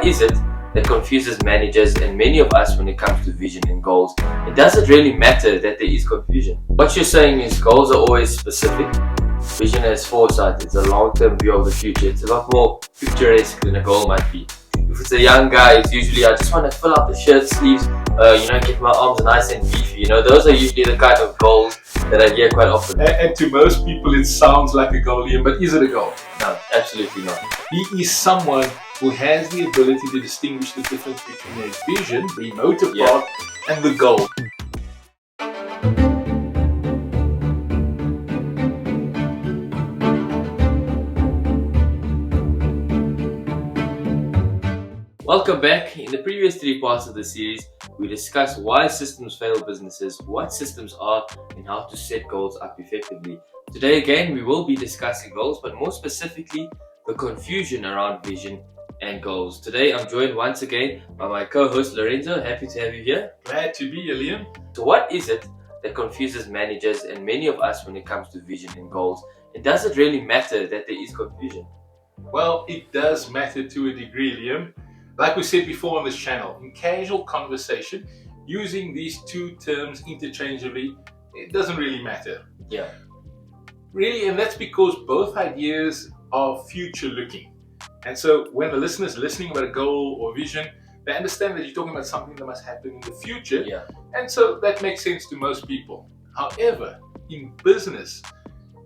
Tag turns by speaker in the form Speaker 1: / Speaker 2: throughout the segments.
Speaker 1: what is it that confuses managers and many of us when it comes to vision and goals? It doesn't really matter that there is confusion. What you're saying is goals are always specific. Vision has foresight. It's a long-term view of the future. It's a lot more picturesque than a goal might be. If it's a young guy, it's usually I just want to fill out the shirt sleeves, get my arms nice and beefy. Those are usually the kind of goals that I hear quite often.
Speaker 2: And to most people, it sounds like a goal, Liam, but is it a goal?
Speaker 1: No, absolutely not.
Speaker 2: He is someone who has the ability to distinguish the difference between a vision, the emotive part, and the goal.
Speaker 1: Welcome back. In the previous 3 parts of the series, we discussed why systems fail businesses, what systems are, and how to set goals up effectively. Today again, we will be discussing goals, but more specifically, the confusion around vision and goals. Today, I'm joined once again by my co-host Lorenzo. Happy to have you here.
Speaker 2: Glad to be here, Liam.
Speaker 1: So what is it that confuses managers and many of us when it comes to vision and goals? It doesn't really matter that there is confusion.
Speaker 2: Well, it does matter to a degree, Liam. Like we said before on this channel, in casual conversation, using these two terms interchangeably, it doesn't really matter.
Speaker 1: Yeah.
Speaker 2: Really, and that's because both ideas are future looking. And so when the listener is listening about a goal or vision, they understand that you're talking about something that must happen in the future.
Speaker 1: Yeah.
Speaker 2: And so that makes sense to most people. However, in business,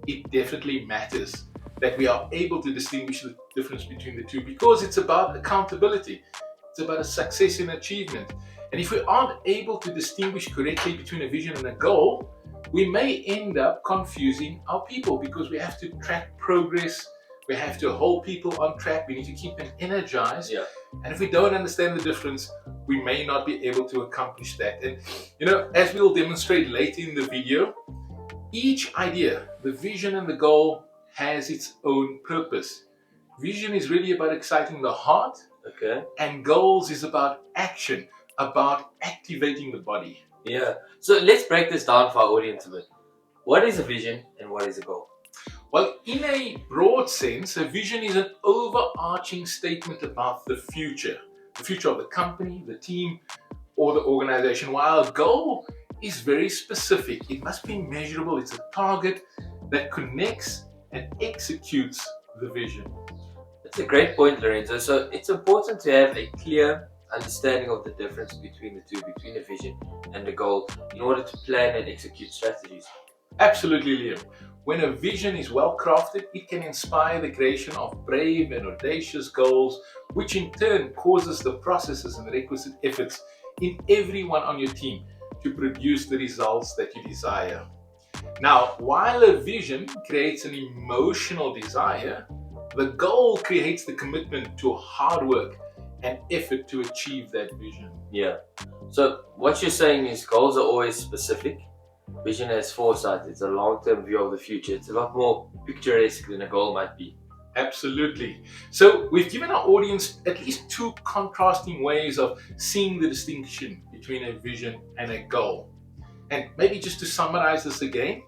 Speaker 2: it definitely matters that we are able to distinguish the difference between the two, because it's about accountability. It's about a success and achievement. And if we aren't able to distinguish correctly between a vision and a goal, we may end up confusing our people, because we have to track progress, we have to hold people on track, we need to keep them energized.
Speaker 1: Yeah.
Speaker 2: And if we don't understand the difference, we may not be able to accomplish that. And as we'll demonstrate later in the video, each idea, the vision and the goal, has its own purpose. Vision is really about exciting the heart, and goals is about action, about activating the body.
Speaker 1: Yeah. So let's break this down for our audience a bit. What is a vision and what is a goal?
Speaker 2: Well, in a broad sense, a vision is an overarching statement about the future of the company, the team, or the organization, while a goal is very specific. It must be measurable. It's a target that connects and executes the vision.
Speaker 1: That's a great point, Lorenzo. So it's important to have a clear understanding of the difference between the two, between a vision and a goal, in order to plan and execute strategies.
Speaker 2: Absolutely, Liam. When a vision is well crafted, it can inspire the creation of brave and audacious goals, which in turn causes the processes and the requisite efforts in everyone on your team to produce the results that you desire. Now, while a vision creates an emotional desire, the goal creates the commitment to hard work and effort to achieve that vision.
Speaker 1: Yeah. So what you're saying is goals are always specific. Vision has foresight. It's a long-term view of the future. It's a lot more picturesque than a goal might be.
Speaker 2: Absolutely. So we've given our audience at least two contrasting ways of seeing the distinction between a vision and a goal. And maybe just to summarize this again,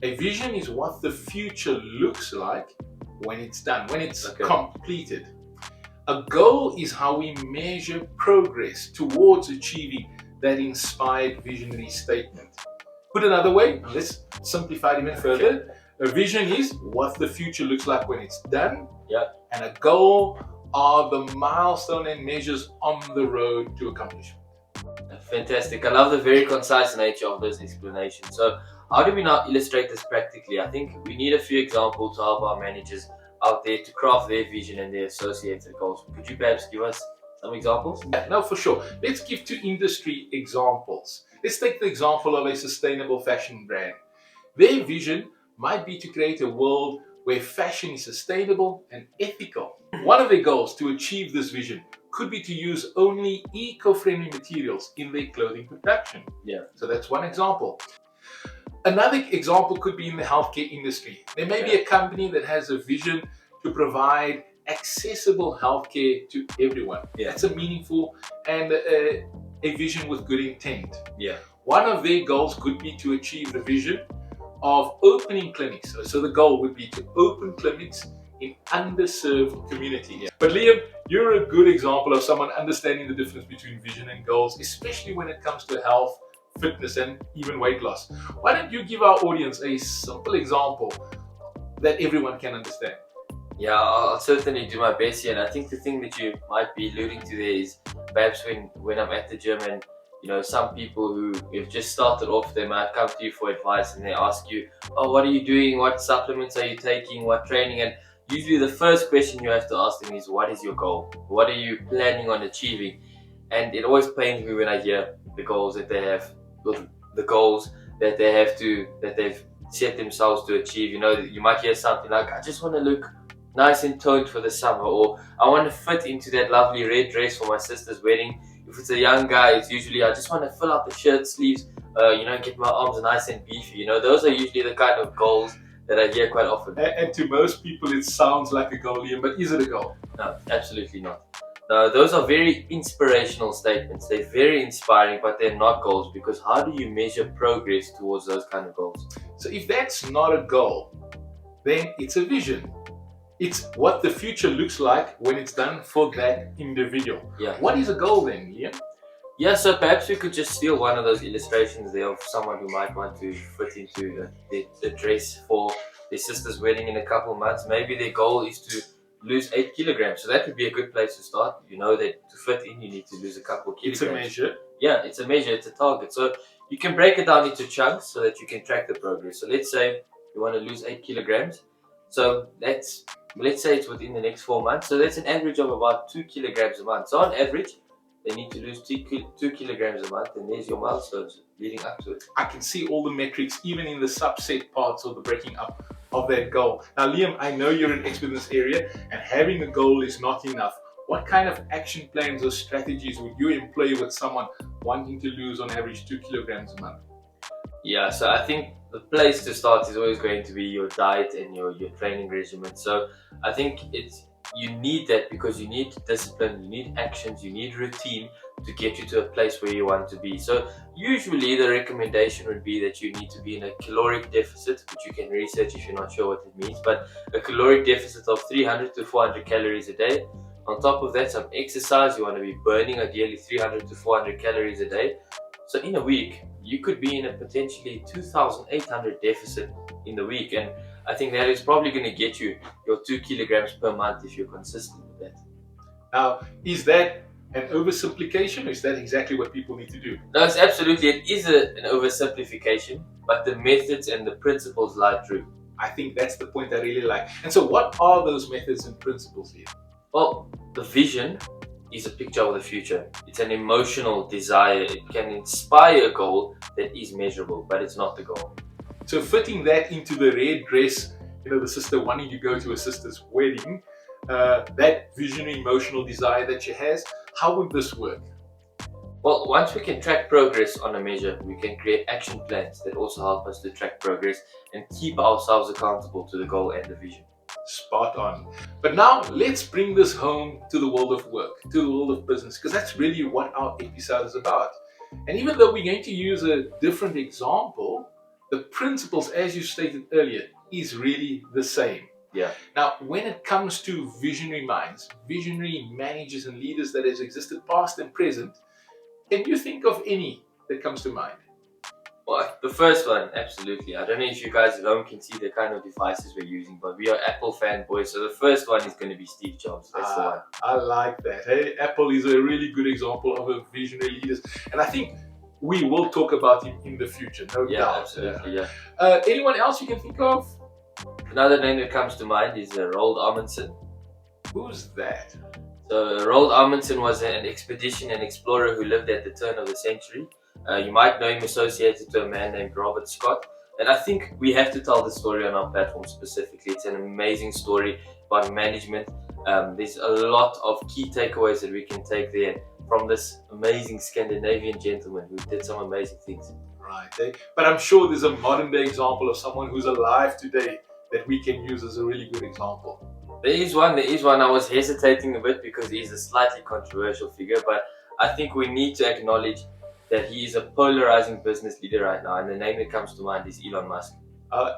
Speaker 2: a vision is what the future looks like when it's done, when it's completed. A goal is how we measure progress towards achieving that inspired visionary statement. Put another way, let's simplify it even further. A vision is what the future looks like when it's done.
Speaker 1: Yeah.
Speaker 2: And a goal are the milestone and measures on the road to accomplishment.
Speaker 1: Fantastic. I love the very concise nature of this explanation. So how do we now illustrate this practically? I think we need a few examples to help our managers out there to craft their vision and their associated goals. Could you perhaps give us some examples?
Speaker 2: Yeah, no, for sure. Let's give two industry examples. Let's take the example of a sustainable fashion brand. Their vision might be to create a world where fashion is sustainable and ethical. One of their goals to achieve this vision could be to use only eco-friendly materials in their clothing production.
Speaker 1: Yeah.
Speaker 2: So that's one example. Another example could be in the healthcare industry. There may be a company that has a vision to provide accessible healthcare to everyone.
Speaker 1: Yeah.
Speaker 2: That's a meaningful and a vision with good intent.
Speaker 1: Yeah.
Speaker 2: One of their goals could be to achieve the vision of opening clinics. So the goal would be to open clinics in underserved community. But Liam, you're a good example of someone understanding the difference between vision and goals, especially when it comes to health, fitness, and even weight loss. Why don't you give our audience a simple example that everyone can understand?
Speaker 1: Yeah, I'll certainly do my best here. And I think the thing that you might be alluding to there is perhaps when I'm at the gym and some people who have just started off, they might come to you for advice and they ask you, oh, what are you doing? What supplements are you taking? What training? And usually the first question you have to ask them is, what is your goal? What are you planning on achieving? And it always pains me when I hear the goals that they have, the goals that they've set themselves to achieve. You might hear something like, I just want to look nice and toned for the summer, or I want to fit into that lovely red dress for my sister's wedding. If it's a young guy, it's usually I just want to fill out the shirt sleeves, get my arms nice and beefy. Those are usually the kind of goals that I hear quite often.
Speaker 2: And to most people, it sounds like a goal, Liam, but is it a goal?
Speaker 1: No, absolutely not. No, those are very inspirational statements. They're very inspiring, but they're not goals, because how do you measure progress towards those kind of goals?
Speaker 2: So if that's not a goal, then it's a vision. It's what the future looks like when it's done for that individual.
Speaker 1: Yeah.
Speaker 2: What is a goal then, Liam?
Speaker 1: Yeah, so perhaps we could just steal one of those illustrations there of someone who might want to fit into the dress for their sister's wedding in a couple of months. Maybe their goal is to lose 8 kilograms. So that would be a good place to start. You know that to fit in, you need to lose a couple of kilograms.
Speaker 2: It's a measure.
Speaker 1: Yeah, it's a measure, it's a target. So you can break it down into chunks so that you can track the progress. So let's say you want to lose 8 kilograms. So let's say it's within the next 4 months. So that's an average of about 2 kilograms a month. So on average, they need to lose 2 kilograms a month, and there's your milestones leading up to it.
Speaker 2: I can see all the metrics, even in the subset parts of the breaking up of that goal. Now, Liam, I know you're an expert in this area, and having a goal is not enough. What kind of action plans or strategies would you employ with someone wanting to lose on average 2 kilograms a month?
Speaker 1: Yeah, so I think the place to start is always going to be your diet and your training regimen. So I think you need that, because you need discipline, you need actions, you need routine to get you to a place where you want to be. So usually the recommendation would be that you need to be in a caloric deficit, which you can research if you're not sure what it means, but a caloric deficit of 300 to 400 calories a day. On top of that, some exercise. You want to be burning ideally 300 to 400 calories a day. So in a week, you could be in a potentially 2,800 deficit in the week, and I think that is probably going to get you your 2 kilograms per month if you're consistent with that.
Speaker 2: Now, is that an oversimplification, or is that exactly what people need to do?
Speaker 1: No, it's absolutely, it is an oversimplification, but the methods and the principles lie true.
Speaker 2: I think that's the point I really like. And so what are those methods and principles here?
Speaker 1: Well, the vision is a picture of the future. It's an emotional desire. It can inspire a goal that is measurable, but it's not the goal.
Speaker 2: So fitting that into the red dress, the sister wanting to go to a sister's wedding, that visionary emotional desire that she has, how would this work?
Speaker 1: Well, once we can track progress on a measure, we can create action plans that also help us to track progress and keep ourselves accountable to the goal and the vision.
Speaker 2: Spot on. But now let's bring this home to the world of work, to the world of business, because that's really what our episode is about. And even though we're going to use a different example, the principles, as you stated earlier, is really the same.
Speaker 1: Yeah.
Speaker 2: Now, when it comes to visionary minds, visionary managers and leaders that has existed past and present, can you think of any that comes to mind?
Speaker 1: Well, the first one, absolutely. I don't know if you guys at home can see the kind of devices we're using, but we are Apple fanboys, so the first one is going to be Steve Jobs. That's the one.
Speaker 2: I like that. Hey, Apple is a really good example of a visionary leader, and I think we will talk about him in the future, no doubt.
Speaker 1: Yeah, absolutely, yeah.
Speaker 2: Anyone else you can think of?
Speaker 1: Another name that comes to mind is Roald Amundsen.
Speaker 2: Who's that?
Speaker 1: So Roald Amundsen was an expedition and explorer who lived at the turn of the century. You might know him associated to a man named Robert Scott. And I think we have to tell the story on our platform specifically. It's an amazing story about management. There's a lot of key takeaways that we can take there from this amazing Scandinavian gentleman who did some amazing things.
Speaker 2: Right. But I'm sure there's a modern day example of someone who's alive today that we can use as a really good example.
Speaker 1: There is one. I was hesitating a bit because he's a slightly controversial figure, but I think we need to acknowledge that he is a polarizing business leader right now, and the name that comes to mind is Elon Musk.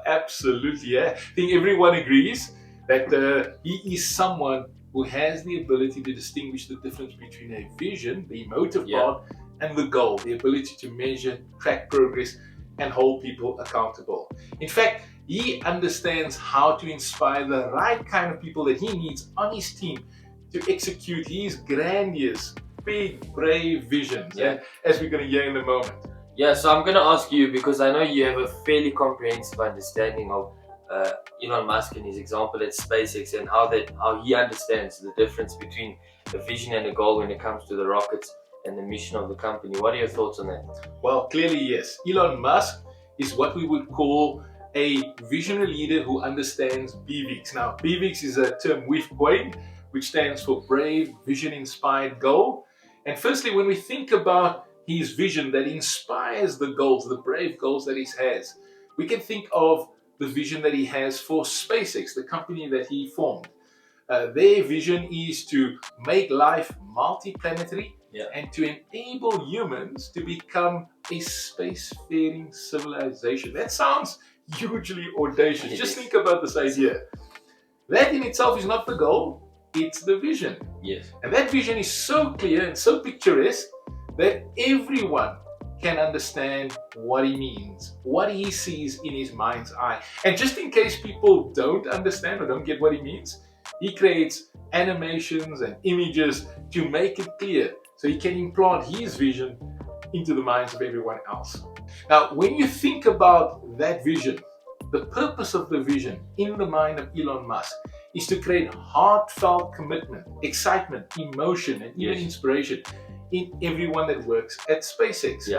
Speaker 2: Absolutely, yeah. I think everyone agrees. that he is someone who has the ability to distinguish the difference between a vision, the emotive part, and the goal, the ability to measure, track progress, and hold people accountable. In fact, he understands how to inspire the right kind of people that he needs on his team to execute his grandiose, big, brave visions, and as we're going to hear in a moment.
Speaker 1: Yeah, so I'm going to ask you, because I know you have a fairly comprehensive understanding of Elon Musk and his example at SpaceX, and how he understands the difference between a vision and a goal when it comes to the rockets and the mission of the company. What are your thoughts on that?
Speaker 2: Well, clearly, yes. Elon Musk is what we would call a visionary leader who understands BVICs. Now, BVICs is a term we've coined, which stands for Brave, Vision-Inspired Goal. And firstly, when we think about his vision that inspires the goals, the brave goals that he has, we can think of the vision that he has for SpaceX, the company that he formed. Their vision is to make life multi-planetary and to enable humans to become a spacefaring civilization. That sounds hugely audacious. Just think about this idea. That in itself is not the goal, it's the vision.
Speaker 1: Yes.
Speaker 2: And that vision is so clear and so picturesque that everyone can understand what he means, what he sees in his mind's eye. And just in case people don't understand or don't get what he means, he creates animations and images to make it clear so he can implant his vision into the minds of everyone else. Now, when you think about that vision, the purpose of the vision in the mind of Elon Musk is to create heartfelt commitment, excitement, emotion, and even inspiration in everyone that works at SpaceX.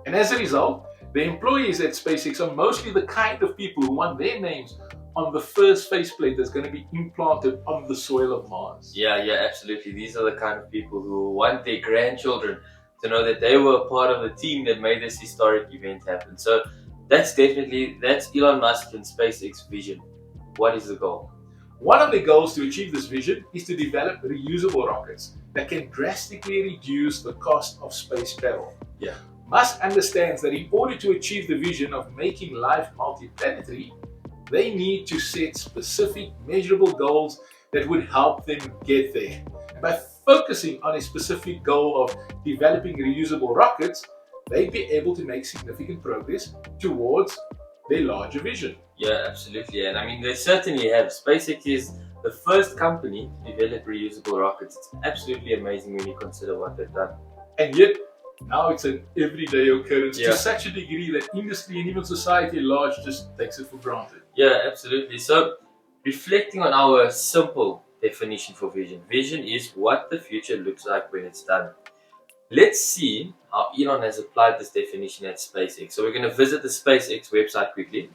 Speaker 2: And as a result, the employees at SpaceX are mostly the kind of people who want their names on the first faceplate that's going to be implanted on the soil of Mars.
Speaker 1: Yeah, absolutely. These are the kind of people who want their grandchildren to know that they were a part of the team that made this historic event happen. So that's Elon Musk and SpaceX vision. What is the goal?
Speaker 2: One of the goals to achieve this vision is to develop reusable rockets that can drastically reduce the cost of space travel. Musk understands that in order to achieve the vision of making life multi-planetary, they need to set specific, measurable goals that would help them get there. And by focusing on a specific goal of developing reusable rockets, they'd be able to make significant progress towards their larger vision.
Speaker 1: Yeah, absolutely. And I mean, they certainly have. SpaceX is the first company to develop reusable rockets. It's absolutely amazing when you consider what they've done.
Speaker 2: And yet, now it's an everyday occurrence to such a degree that industry and even society at large just takes it for granted.
Speaker 1: Yeah, absolutely. So, reflecting on our simple definition for vision. Vision is what the future looks like when it's done. Let's see how Elon has applied this definition at SpaceX. So we're going to visit the SpaceX website quickly.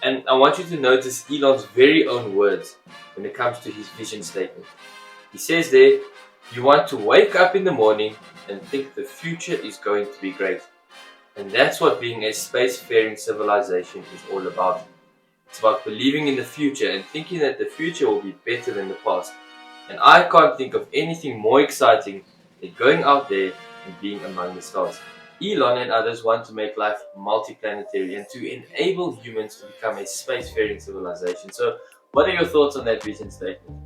Speaker 1: And I want you to notice Elon's very own words when it comes to his vision statement. He says there, you want to wake up in the morning and think the future is going to be great. And that's what being a spacefaring civilization is all about. It's about believing in the future and thinking that the future will be better than the past. And I can't think of anything more exciting than going out there and being among the stars. Elon and others want to make life multi-planetary and to enable humans to become a spacefaring civilization. So, what are your thoughts on that vision statement?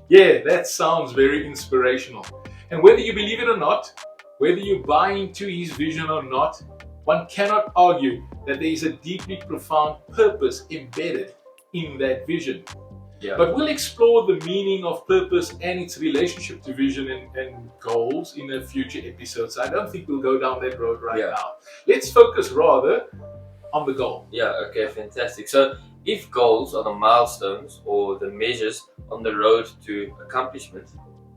Speaker 2: Yeah, that sounds very inspirational. And whether you believe it or not, whether you buy into his vision or not, one cannot argue that there is a deeply profound purpose embedded in that vision. But we'll explore the meaning of purpose and its relationship to vision and goals in a future episode. So I don't think we'll go down that road now. Let's focus rather on the goal.
Speaker 1: Okay, fantastic. So if goals are the milestones or the measures on the road to accomplishment,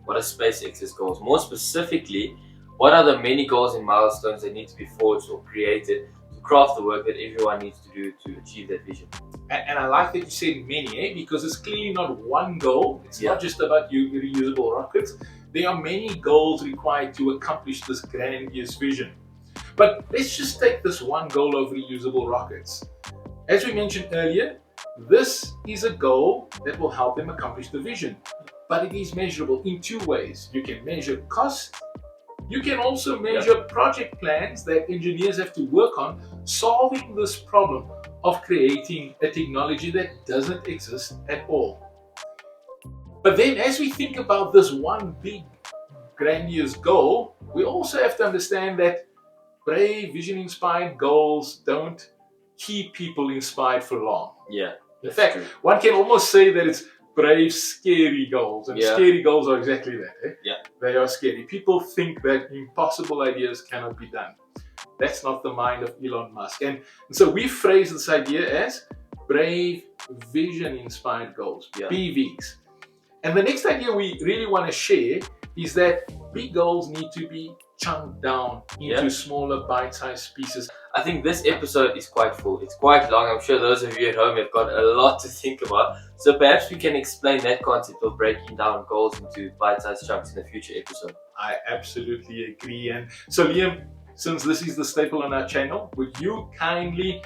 Speaker 1: what are SpaceX's goals? More specifically, what are the many goals and milestones that need to be forged or created to craft the work that everyone needs to do to achieve that vision?
Speaker 2: And I like that you said many, because it's clearly not one goal. It's not just about reusable rockets. There are many goals required to accomplish this grandiose vision. But let's just take this one goal of reusable rockets. As we mentioned earlier, this is a goal that will help them accomplish the vision. But it is measurable in two ways. You can measure cost. You can also measure project plans that engineers have to work on solving this problem of creating a technology that doesn't exist at all. But then as we think about this one big grandiose goal, we also have to understand that brave, vision-inspired goals don't keep people inspired for long.
Speaker 1: Yeah.
Speaker 2: In fact, one can almost say that it's brave, scary goals. And scary goals are exactly that. Eh?
Speaker 1: Yeah.
Speaker 2: They are scary. People think that impossible ideas cannot be done. That's not the mind of Elon Musk. And so we phrase this idea as brave, vision-inspired goals, BVs. And the next idea we really want to share is that big goals need to be chunked down into smaller bite-sized pieces.
Speaker 1: I think this episode is quite full. It's quite long. I'm sure those of you at home have got a lot to think about. So perhaps we can explain that concept of breaking down goals into bite-sized chunks in a future episode.
Speaker 2: I absolutely agree. And so Liam, since this is the staple on our channel, would you kindly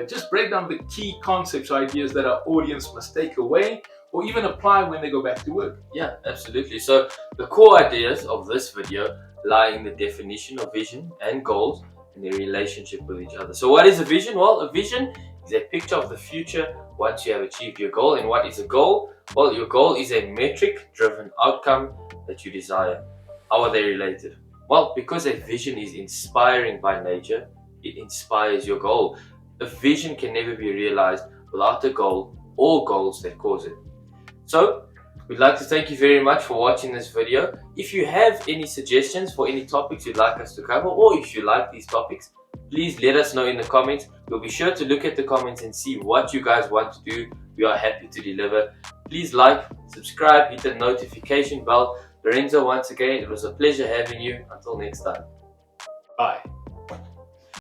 Speaker 2: just break down the key concepts, ideas that our audience must take away or even apply when they go back to work?
Speaker 1: Yeah, absolutely. So the core ideas of this video lie in the definition of vision and goals and their relationship with each other. So what is a vision? Well, a vision is a picture of the future once you have achieved your goal. And what is a goal? Well, your goal is a metric-driven outcome that you desire. How are they related? Well, because a vision is inspiring by nature, it inspires your goal. A vision can never be realized without a goal or goals that cause it. So, we'd like to thank you very much for watching this video. If you have any suggestions for any topics you'd like us to cover, or if you like these topics, please let us know in the comments. We'll be sure to look at the comments and see what you guys want to do. We are happy to deliver. Please like, subscribe, hit the notification bell. Lorenzo, once again, it was a pleasure having you. Until next time.
Speaker 2: Bye.